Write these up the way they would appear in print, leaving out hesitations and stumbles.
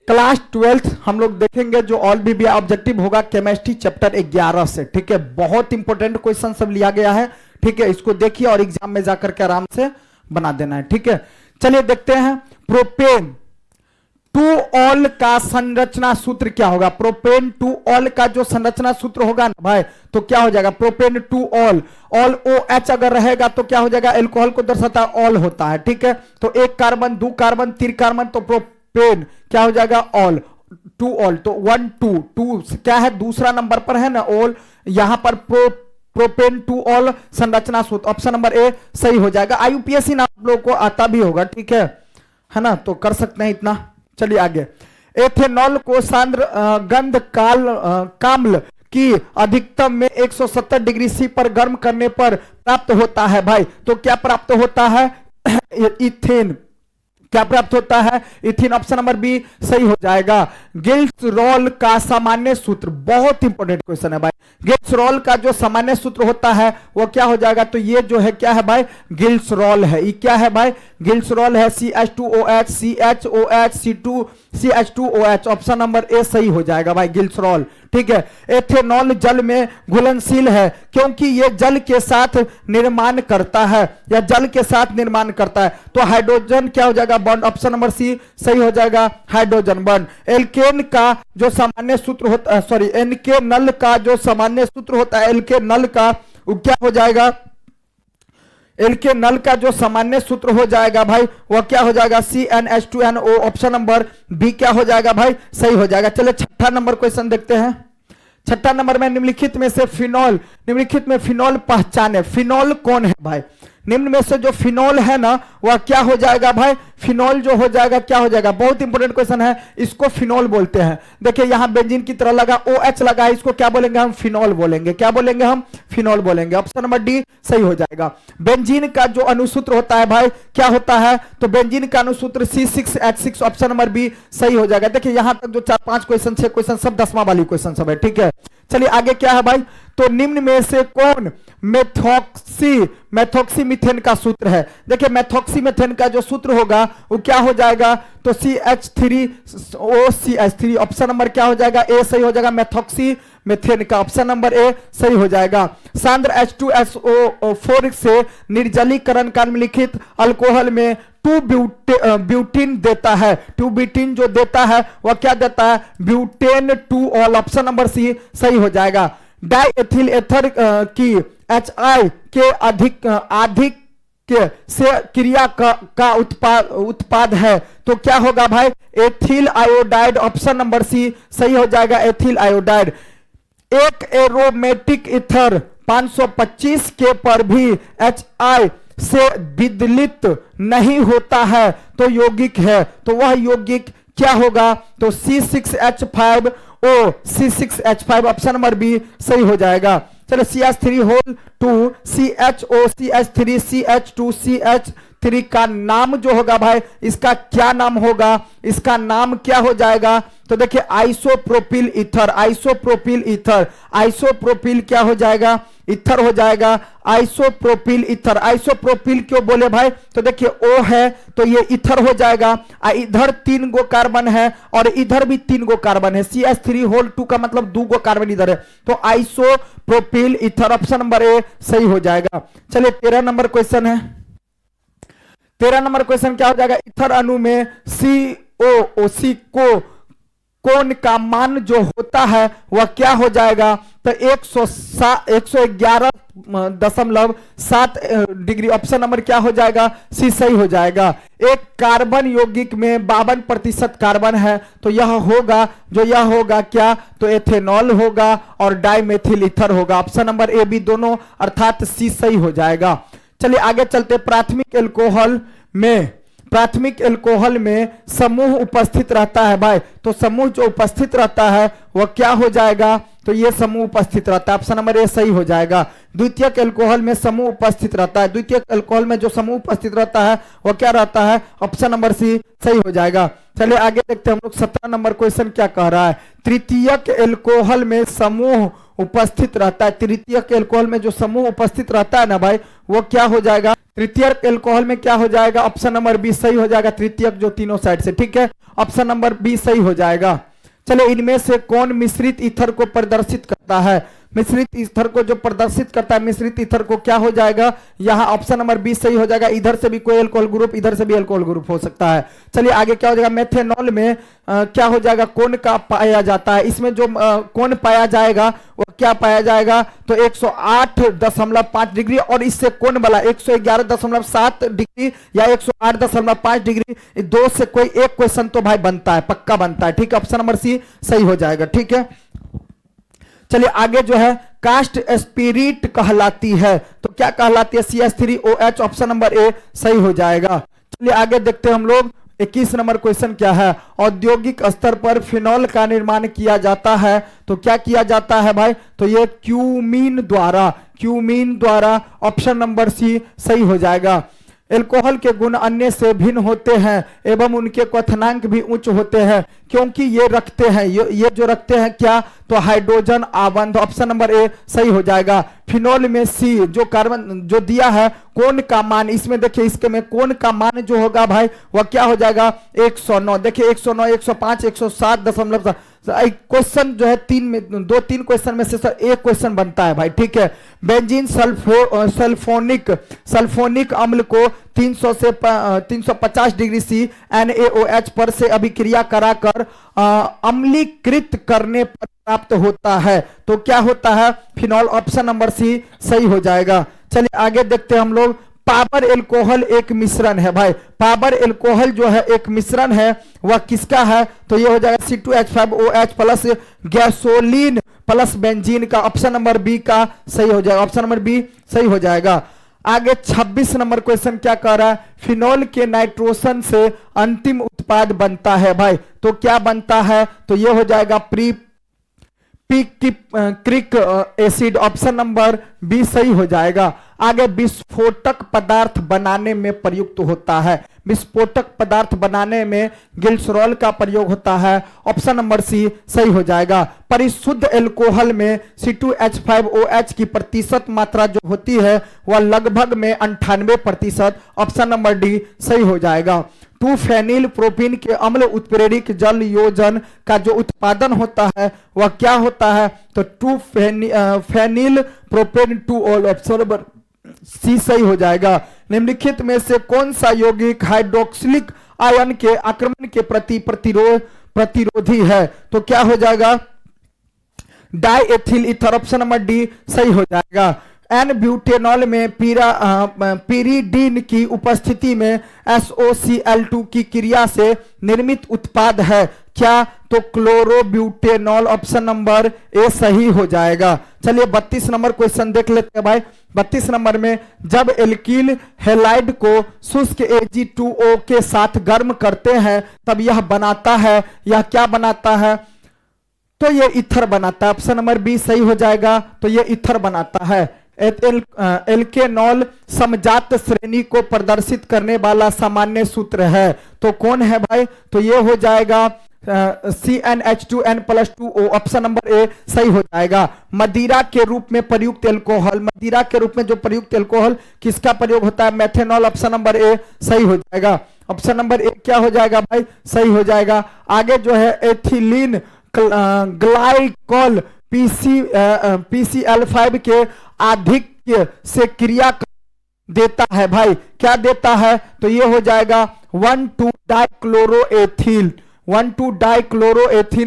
Class 12th हम लोग देखेंगे जो ऑल बी ऑब्जेक्टिव होगा केमिस्ट्री चैप्टर 11 से। ठीक है, बहुत इंपॉर्टेंट क्वेश्चन सब लिया गया है। ठीक है, इसको देखिए और एग्जाम में जाकर के आराम से बना देना है। ठीक है, चलिए देखते हैं प्रोपेन टू ऑल का संरचना सूत्र क्या होगा। प्रोपेन टू ऑल का जो संरचना सूत्र होगा ना भाई, तो क्या हो जाएगा propane two ol, ol O H अगर रहेगा तो क्या हो जाएगा, एल्कोहल को दर्शाता है ऑल होता है। ठीक है, तो एक कार्बन, दो कार्बन, तीन कार्बन, तो प्रोपेन क्या हो जाएगा ऑल, टू ऑल, तो 1 2 2 क्या है दूसरा नंबर पर है ना ऑल, यहां पर प्रोपेन टू ऑल संरचना सूत्र ऑप्शन नंबर ए सही हो जाएगा। आईयूपीएससी ना आप लोगों को आता भी होगा। ठीक है ना, तो कर सकते हैं इतना। चलिए आगे, एथेनॉल को सांद्र गंध काम्ल की अधिकतम में 170 डिग्री सी पर गर्म करने पर प्राप्त होता है भाई, तो क्या प्राप्त होता है इथेन, क्या प्राप्त होता है इथिन, ऑप्शन नंबर बी सही हो जाएगा। गिल्सरॉल का सामान्य सूत्र, बहुत इंपॉर्टेंट क्वेश्चन है भाई। गिल्सरॉल का जो सामान्य सूत्र होता है वो क्या हो जाएगा, तो ये जो है क्या है भाई, गिल्सरॉल है। ये क्या है भाई, गिल्सरॉल है CH2OH CHOH CH2OH, option number A सही हो जाएगा भाई गिल्सरॉल। ठीक है, एथेनॉल जल में घुलनशील है क्योंकि ये जल के साथ निर्माण करता है, या जल के साथ निर्माण करता है, तो हाइड्रोजन क्या हो जाएगा बॉन्ड, ऑप्शन नंबर सी सही हो जाएगा हाइड्रोजन बॉन्ड। एल्केन का जो सामान्य सूत्र होता है, सॉरी एनके नल का जो सामान्य सूत्र होता है, एल्के नल का वो क्या हो जाएगा, एल्के नल का जो सामान्य सूत्र हो जाएगा भाई वो क्या हो जाएगा CnH2NO, ऑप्शन नंबर बी क्या हो जाएगा भाई सही हो जाएगा। चलिए छठा नंबर क्वेश्चन देखते हैं। छठा नंबर में निम्नलिखित में से फिनॉल, निम्नलिखित में फिनॉल पहचाने, फिनॉल कौन है भाई, निम्न में से जो फिनॉल है ना वह क्या हो जाएगा भाई, फिनॉल जो हो जाएगा क्या हो जाएगा, बहुत इंपॉर्टेंट क्वेश्चन है, इसको फिनॉल बोलते हैं। देखिए यहां बेंजीन की तरह लगा OH लगा है, इसको क्या बोलेंगे हम, फिनॉल बोलेंगे। क्या बोलेंगे हम, फिनॉल बोलेंगे, ऑप्शन नंबर डी सही हो जाएगा। बेंजीन का जो अनुसूत्र होता है भाई क्या होता है, तो बेंजीन का अनुसूत्र C6H6, ऑप्शन नंबर बी सही हो जाएगा। देखिए यहां तक जो 4-5 क्वेश्चन 6 क्वेश्चन सब 10वां वाली क्वेश्चन सब है। ठीक है, चलिए आगे क्या है भाई, तो निम्न में से कौन मेथॉक्सी मीथेन का सूत्र है। देखिए मेथॉक्सी मीथेन का जो सूत्र होगा वो क्या हो जाएगा, तो CH3OCH3, ऑप्शन नंबर क्या हो जाएगा ए सही हो जाएगा, मेथॉक्सी मीथेन का ऑप्शन नंबर ए सही हो जाएगा। सांद्र H2SO4 से निर्जलीकरण का निम्नलिखित अल्कोहल में 2-ब्यूटीन देता है, 2-ब्यूटीन जो देता है वह क्या देता है, butane two ol, option number C सही हो जाएगा। डाइएथिल एथर की HI के अधिक से क्रिया का उत्पाद है, तो क्या होगा भाई ethyl iodide, option number C सही हो जाएगा एथिल आयोडाइड। एक एरोमेटिक इथर 525 के पर भी HI से विदलित नहीं होता है तो यौगिक है, तो वह यौगिक क्या होगा, तो C6H5O, C6H5, option number B सही हो जाएगा। चलो CH3 CHO CH3 CH2 CH3 का नाम जो होगा भाई इसका क्या नाम होगा, इसका नाम क्या हो जाएगा, तो देखिए isopropyl ether, isopropyl ether, isopropyl क्या हो जाएगा, ईथर हो जाएगा, आइसोप्रोपिल ईथर। आइसोप्रोपिल क्यों बोले भाई, तो देखिए O है तो ये ईथर हो जाएगा, इधर 3 गो कार्बन है और इधर भी 3 गो कार्बन है, CH3 का मतलब 2 गो कार्बन इधर है, तो isopropyl ether, option number A सही हो जाएगा। चलिए 13 नंबर क्वेश्चन है। 13 नंबर क्वेश्चन क्या हो जाएगा, इथर अणु में COOC को कोण का मान जो होता है वह क्या हो जाएगा, तो 111.7 डिग्री, ऑप्शन नंबर क्या हो जाएगा सी सही हो जाएगा। एक कार्बन यौगिक में 52% कार्बन है, तो यह होगा जो यह होगा क्या, तो एथेनॉल होगा और डाइमेथिल ईथर होगा, ऑप्शन नंबर ए बी दोनों अर्थात सी सही हो जाएगा। चलिए आगे चलते, प्राथमिक एल्कोहल में समूह उपस्थित रहता है भाई, तो समूह जो उपस्थित रहता है वह क्या हो जाएगा, तो ये समूह उपस्थित रहता है, ऑप्शन नंबर ए सही हो जाएगा। द्वितीयक एल्कोहल में समूह उपस्थित रहता है, द्वितीयक एल्कोहल में जो समूह उपस्थित रहता है वह क्या रहता है, ऑप्शन नंबर सी सही हो जाएगा। चलिए आगे देखते हैं हम लोग 17 नंबर क्वेश्चन क्या कह रहा है। तृतीयक एल्कोहल में समूह उपस्थित रहता है, तृतीयक एल्कोहल में जो समूह उपस्थित रहता है ना भाई, वो क्या हो जाएगा, तृतीयक एल्कोहल में क्या हो जाएगा, ऑप्शन नंबर बी सही हो जाएगा, तृतीयक जो तीनों साइड से, ठीक है, ऑप्शन नंबर बी सही हो जाएगा। चलिए, इनमें से कौन मिश्रित ईथर को प्रदर्शित करता है, मिश्रित ईथर को जो प्रदर्शित करता है, मिश्रित ईथर को क्या हो जाएगा, यहाँ ऑप्शन नंबर बी सही हो जाएगा, इधर से भी कोई अल्कोहल ग्रुप, इधर से भी अल्कोहल ग्रुप हो सकता है। चलिए आगे क्या हो जाएगा, मेथेनॉल में क्या हो जाएगा, कौन का पाया जाता है, इसमें जो कौन पाया जाएगा वो क्या पाया जाएगा, तो 108.5 डिग्री, और इससे कौन वाला 111.7 डिग्री या 108.5 डिग्री, दो से कोई एक क्वेश्चन तो भाई बनता है, पक्का बनता है, ठीक है, ऑप्शन नंबर सी सही हो जाएगा, ठीक है। चलिए आगे जो है कास्ट स्पिरिट कहलाती है, तो क्या कहलाती है, CH3OH, ऑप्शन नंबर ए सही हो जाएगा। चलिए आगे देखते हैं हम लोग 21 नंबर क्वेश्चन क्या है, औद्योगिक स्तर पर फिनॉल का निर्माण किया जाता है, तो क्या किया जाता है भाई, तो ये क्यूमीन द्वारा, ऑप्शन नंबर सी सही हो जाएगा। एल्कोहल के गुण अन्य से भिन्न होते हैं एवं उनके क्वथनांक भी उच्च होते हैं क्योंकि ये रखते हैं, ये जो रखते हैं क्या, तो हाइड्रोजन आबंध, ऑप्शन नंबर ए सही हो जाएगा। फिनॉल में सी जो कार्बन जो दिया है, कौन का मान, इसमें देखिए इसके में कौन का मान जो होगा भाई वह क्या हो जाएगा, 109, देखिए 109, 105, 107.7, क्वेश्चन जो है तीन में, 2-3 क्वेश्चन में से सर एक क्वेश्चन बनता है भाई, ठीक है। बेंजीन सल्फोनिक अम्ल को 300 से 350 डिग्री सी NaOH पर से अभिक्रिया कराकर अम्लीकृत करने पर प्राप्त होता है, तो क्या होता है, फिनॉल, ऑप्शन नंबर सी सही हो जाएगा। चलिए आगे देखते हैं हम लोग, पावर एल्कोहल एक मिश्रण है भाई, पावर एल्कोहल जो है एक मिश्रण है, वह किसका है, तो ये हो जाएगा C2H5OH plus gasoline plus benzene का, ऑप्शन नंबर बी का सही हो जाएगा, ऑप्शन नंबर बी सही हो जाएगा। आगे 26 नंबर क्वेश्चन क्या कह रहा है, फिनॉल के नाइट्रोसन से अंतिम उत्पाद बनता है भाई, तो क्या बनता है, तो ये हो जाएगा क्रिक एसिड, ऑप्शन नंबर बी सही हो जाएगा। आगे विस्फोटक पदार्थ बनाने में प्रयुक्त होता है, विस्फोटक पदार्थ बनाने में ग्लिसरॉल का प्रयोग होता है, ऑप्शन नंबर सी सही हो जाएगा। परिशुद्ध एल्कोहल में C2H5OH की प्रतिशत मात्रा जो होती है वह लगभग में 98%, ऑप्शन नंबर डी सही हो जाएगा। 2-फेनिल प्रोपीन के अम्ल उत्प्रेरक जल योजन का जो उत्पादन होता है वह क्या होता है, तो 2-फेनिल प्रोपेन 2-ऑल, ऑप्शन नंबर सी सही हो जाएगा। निम्नलिखित में से कौन सा यौगिक हाइड्रोक्सिलिक आयन के आक्रमण के प्रति प्रतिरोधी है, तो क्या हो जाएगा, diethyl ether, option number D सही हो जाएगा। एन ब्यूटेनॉल में पीरिडीन की उपस्थिति में SOCl2 की क्रिया से निर्मित उत्पाद है क्या, तो क्लोरोब्यूटेनॉल, ऑप्शन नंबर ए सही हो जाएगा। चलिए 32 नंबर क्वेश्चन देख लेते हैं भाई। 32 नंबर में, जब एल्किल हैलाइड को शुष्क Ag2O के साथ गर्म करते हैं तब यह बनाता है, यह क्या बनाता है, तो ये ईथर बनाता है, ऑप्शन नंबर बी सही हो जाएगा, तो ये ईथर बनाता है। एल्केनॉल समजात श्रेणी को प्रदर्शित करने वाला सामान्य सूत्र है, तो कौन है भाई, तो ये हो जाएगा CnH2n+2O, ऑप्शन नंबर ए सही हो जाएगा। मदिरा के रूप में प्रयुक्त एल्कोहल, मदिरा के रूप में जो प्रयुक्त एल्कोहल किसका प्रयोग होता है, मेथेनॉल, ऑप्शन नंबर ए सही हो जाएगा, ऑप्शन नंबर ए क्या हो जाएगा भाई, सही हो जाएगा। आगे जो है एथिलीन ग्लाइकॉल PCl5 के आधिक्य से क्रिया देता है भाई, क्या देता है, तो ये हो जाएगा 1,2-डाइक्लोरोएथीन,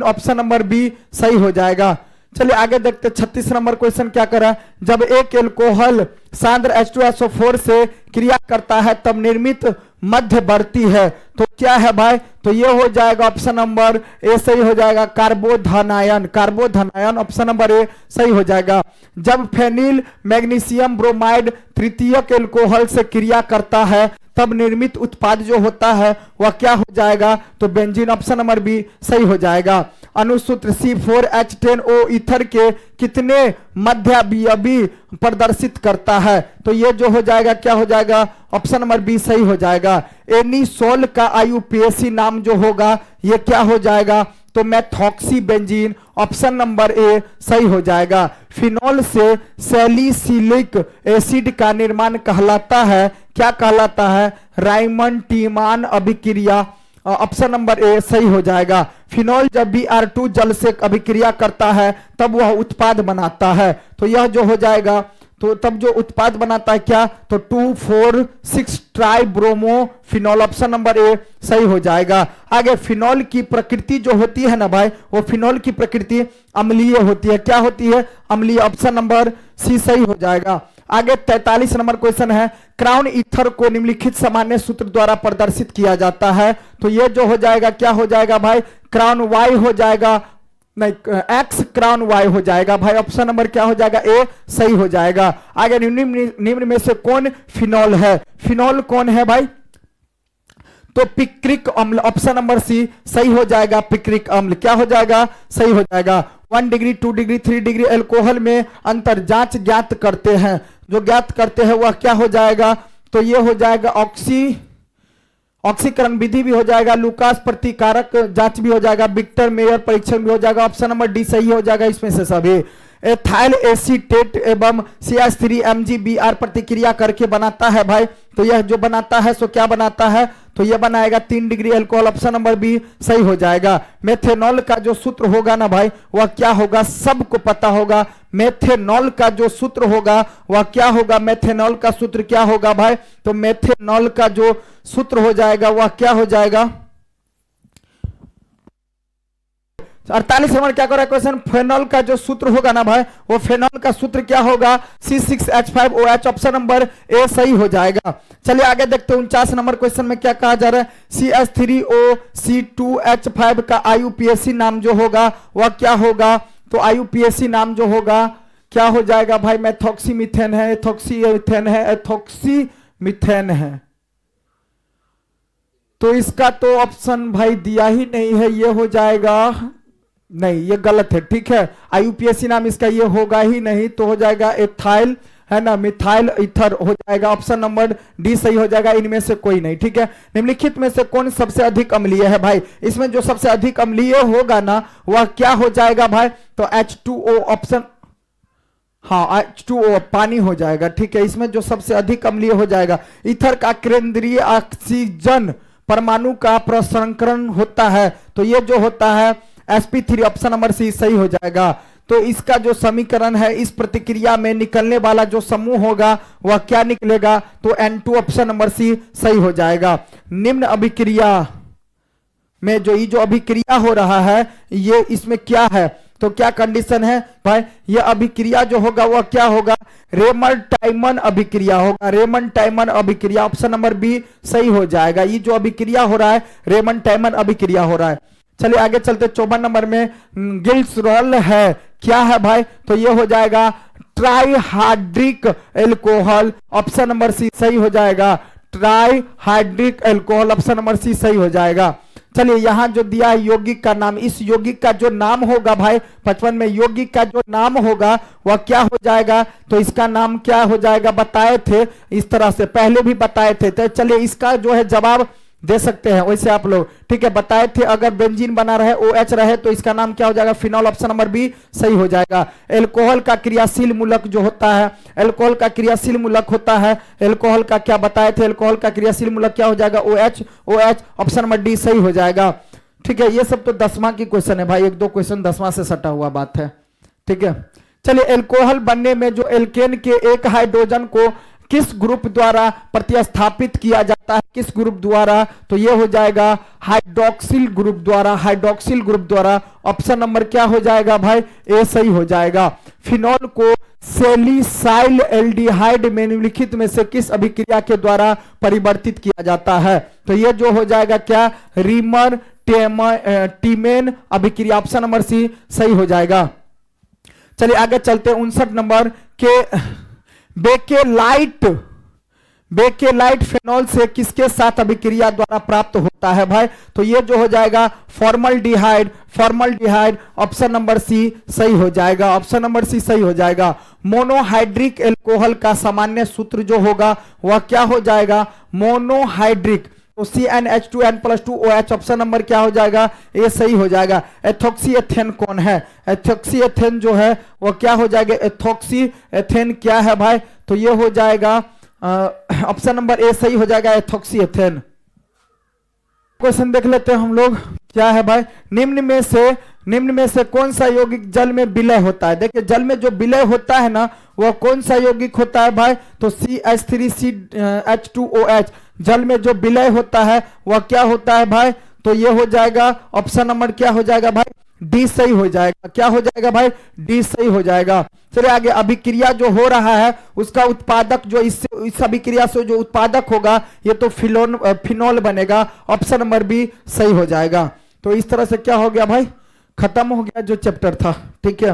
ऑप्शन नंबर बी सही हो जाएगा। चलिए आगे देखते 36 नंबर क्वेश्चन क्या कर रहा है, जब एक एल्कोहल सांद्र H2SO4 से क्रिया करता है तब निर्मित मध्यवर्ती है, तो क्या है भाई, तो ये हो जाएगा ऑप्शन नंबर ए सही हो जाएगा, कार्बोधनायन, ऑप्शन नंबर ए सही हो जाएगा। जब फेनिल मैग्नीशियम ब्रोमाइड तृतीयक एल्कोहल से क्रिया करता है तब निर्मित उत्पाद जो होता है वह क्या हो जाएगा, तो बेंजीन, ऑप्शन नंबर बी सही हो जाएगा। अनुसूत्र C4H10O ईथर के कितने मध्यावयवी प्रदर्शित करता है, तो ये जो हो जाएगा क्या हो जाएगा, ऑप्शन नंबर बी सही हो जाएगा। एनिसोल का IUPAC नाम जो होगा ये क्या हो जाएगा, तो मेथॉक्सीबेंजीन, ऑप्शन नंबर ए सही हो जाएगा। फिनॉल से सैलिसिलिक एसिड का निर्माण कहलाता है, क्या कहलाता है? राइमंड टीमान अभिक्रिया, ऑप्शन नंबर ए सही हो जाएगा। फिनॉल जब Br2 जल से अभिक्रिया करता है तब वह उत्पाद बनाता है, तो यह जो हो जाएगा, तो तब जो उत्पाद बनाता है क्या? तो 2,4,6 tribromo phenol, option number A सही हो जाएगा। आगे फिनॉल की प्रकृति जो होती है ना भाई, वो फिनॉल की प्रकृति अम्लीय होती है, क्या होती है? अम्लीय, ऑप्शन नंबर सी सही हो जाएगा। आगे 43 नंबर क्वेश्चन है, क्राउन ईथर को निम्नलिखित सामान्य सूत्र द्वारा प्रदर्शित किया जाता है, तो ये जो हो जाएगा क्या हो जाएगा भाई? क्राउन वाई हो जाएगा, नहीं एक्स क्राउन वाई हो जाएगा भाई, ऑप्शन नंबर क्या हो जाएगा? ए सही हो जाएगा। आगे निम्न में से कौन फिनॉल है? फिनॉल कौन है भाई? तो पिक्रिक अम्ल, ऑप्शन नंबर सी सही हो जाएगा। पिक्रिक अम्ल क्या हो जाएगा? सही हो जाएगा। 1 डिग्री 2 डिग्री 3 डिग्री एल्कोहल में अंतर जांच ज्ञात करते हैं, जो ज्ञात करते हैं वह क्या हो जाएगा? तो ये हो जाएगा ऑक्सीकरण विधि भी हो जाएगा, लुकास प्रतिकारक जांच भी हो जाएगा, विक्टर मेयर परीक्षण भी हो जाएगा, ऑप्शन नंबर डी सही हो जाएगा इसमें से सभी। एथाइल एसीटेट एवं CH3MgBr प्रतिक्रिया करके बनाता है भाई, तो यह जो बनाता है सो क्या बनाता है? तो यह बनाएगा 3 degree alcohol, option number B सही हो जाएगा। मेथेनॉल का जो सूत्र होगा ना भाई, वह क्या होगा? सबको पता होगा। मेथेनॉल का जो सूत्र होगा वह क्या होगा? मेथेनॉल का सूत्र क्या होगा भाई? तो मेथेनॉल का जो सूत्र हो जाएगा वह क्या हो जाएगा? 48 नंबर क्या कर रहा है क्वेश्चन? फेनॉल का जो सूत्र होगा ना भाई, वो फेनॉल का सूत्र क्या होगा? C6H5OH, ऑप्शन नंबर ए सही हो जाएगा। चलिए आगे देखते हैं 49 नंबर क्वेश्चन में क्या कहा जा रहा है? CH3OC2H5 का IUPAC नाम जो होगा वह क्या होगा? तो IUPAC नाम जो होगा क्या हो जाएगा भाई? मेथॉक्सीमीथेन है, एथॉक्सीमीथेन है, एथॉक्सीमीथेन है, तो इसका तो ऑप्शन भाई दिया ही नहीं है, ये हो जाएगा, नहीं ये गलत है, ठीक है। IUPAC नाम इसका ये होगा ही नहीं, तो हो जाएगा एथाइल, है ना, मिथाइल ईथर हो जाएगा, ऑप्शन नंबर डी सही हो जाएगा, इनमें से कोई नहीं, ठीक है। निम्नलिखित में से कौन सबसे अधिक अम्लीय है भाई? इसमें जो सबसे अधिक अम्लीय होगा ना वह क्या हो जाएगा भाई? तो H2O, ऑप्शन, हाँ H2O पानी हो जाएगा, ठीक है। इसमें जो सबसे अधिक अम्लीय हो जाएगा, ईथर का केंद्रीय ऑक्सीजन परमाणु का प्रसंस्करण होता है, तो ये जो होता है sp3, ऑप्शन नंबर सी सही हो जाएगा। तो इसका जो समीकरण है, इस प्रतिक्रिया में निकलने वाला जो समूह होगा वह क्या निकलेगा? तो N2, ऑप्शन नंबर सी सही हो जाएगा। निम्न अभिक्रिया में जो ये जो अभिक्रिया हो रहा है, ये इसमें क्या है? तो क्या कंडीशन है भाई? ये अभिक्रिया जो होगा वह क्या होगा? रेमंड-टाइमन अभिक्रिया होगा, रेमंड-टाइमन अभिक्रिया, ऑप्शन नंबर बी सही हो जाएगा। ये जो अभिक्रिया हो रहा है रेमंड-टाइमन अभिक्रिया हो रहा है। चलिए आगे चलते 54 नंबर में ग्लिसरॉल है, क्या है भाई? तो ये हो जाएगा trihydric alcohol, option number C सही हो जाएगा। Trihydric alcohol, option number C सही हो जाएगा। चलिए यहां जो दिया है यौगिक का नाम, इस यौगिक का जो नाम होगा भाई 55 में, यौगिक का जो नाम होगा वह क्या हो जाएगा? तो इसका नाम क्या हो जाएगा? बताए थे इस तरह से, पहले भी बताए थे, तो चलिए इसका जो है जवाब दे सकते हैं वैसे आप लोग, ठीक है। बताए थे अगर बेंजीन बना रहे, OH रहे, तो इसका नाम क्या हो जाएगा? फिनॉल, ऑप्शन नंबर बी सही हो जाएगा। एल्कोहल का क्रियाशील मूलक जो होता है, एल्कोहल का क्रियाशील मूलक होता है, एल्कोहल का क्या बताए थे? एल्कोहल का क्रियाशील मूलक क्या हो जाएगा? OH, ऑप्शन नंबर डी सही हो जाएगा, ठीक है। ये सब तो 10वां की क्वेश्चन है भाई, 1-2 क्वेश्चन 10वां से सटा हुआ बात है, ठीक है। चलिए एल्कोहल बनने में जो एल्केन के एक हाइड्रोजन को किस ग्रुप द्वारा प्रतिस्थापित किया जाता है? किस ग्रुप द्वारा? तो ये हो जाएगा हाइड्रोक्सिल ग्रुप द्वारा, हाइड्रोक्सिल ग्रुप द्वारा, ऑप्शन नंबर क्या हो जाएगा भाई? ए सही हो जाएगा। फिनॉल को सेलिसाइल एल्डिहाइड में निम्नलिखित में से किस अभिक्रिया के द्वारा परिवर्तित किया जाता है? तो ये जो हो जाएगा क्या? रीमर टीमेन अभिक्रिया, ऑप्शन नंबर सी सही हो जाएगा। चलिए आगे चलते 59 नंबर के बेकेलाइट फेनॉल से किसके साथ अभिक्रिया द्वारा प्राप्त होता है भाई? तो ये जो हो जाएगा फॉर्मल्डिहाइड, ऑप्शन नंबर सी सही हो जाएगा, ऑप्शन नंबर सी सही हो जाएगा। मोनोहाइड्रिक एल्कोहल का सामान्य सूत्र जो होगा वह क्या हो जाएगा? मोनोहाइड्रिक तो CnH2n+2OH ऑप्शन नंबर क्या हो जाएगा, ये सही हो जाएगा। एथोक्सी एथेन कौन है, एथोक्सी एथेन जो है वो क्या हो जाएगा, एथोक्सी एथेन क्या है भाई, तो ये हो जाएगा ऑप्शन नंबर ए सही हो जाएगा, एथोक्सी एथेन। क्वेश्चन देख लेते हैं हम लोग, क्या है भाई, निम्न में से कौन सा यौगिक जल में विलय होता है। देखिए जल में जो विलय होता है ना वह कौन सा यौगिक होता है भाई, तो CH3CH2OH जल में जो विलय होता है वह क्या होता है भाई, तो ये हो जाएगा ऑप्शन नंबर क्या हो जाएगा भाई, डी सही हो जाएगा। क्या हो जाएगा भाई, डी सही हो जाएगा। चलिए आगे, अभिक्रिया जो हो रहा है उसका उत्पादक जो इस अभिक्रिया से जो उत्पादक होगा ये तो फिनोल बनेगा, ऑप्शन नंबर बी सही हो जाएगा। तो इस तरह से क्या हो गया भाई, खत्म हो गया जो चैप्टर था, ठीक है।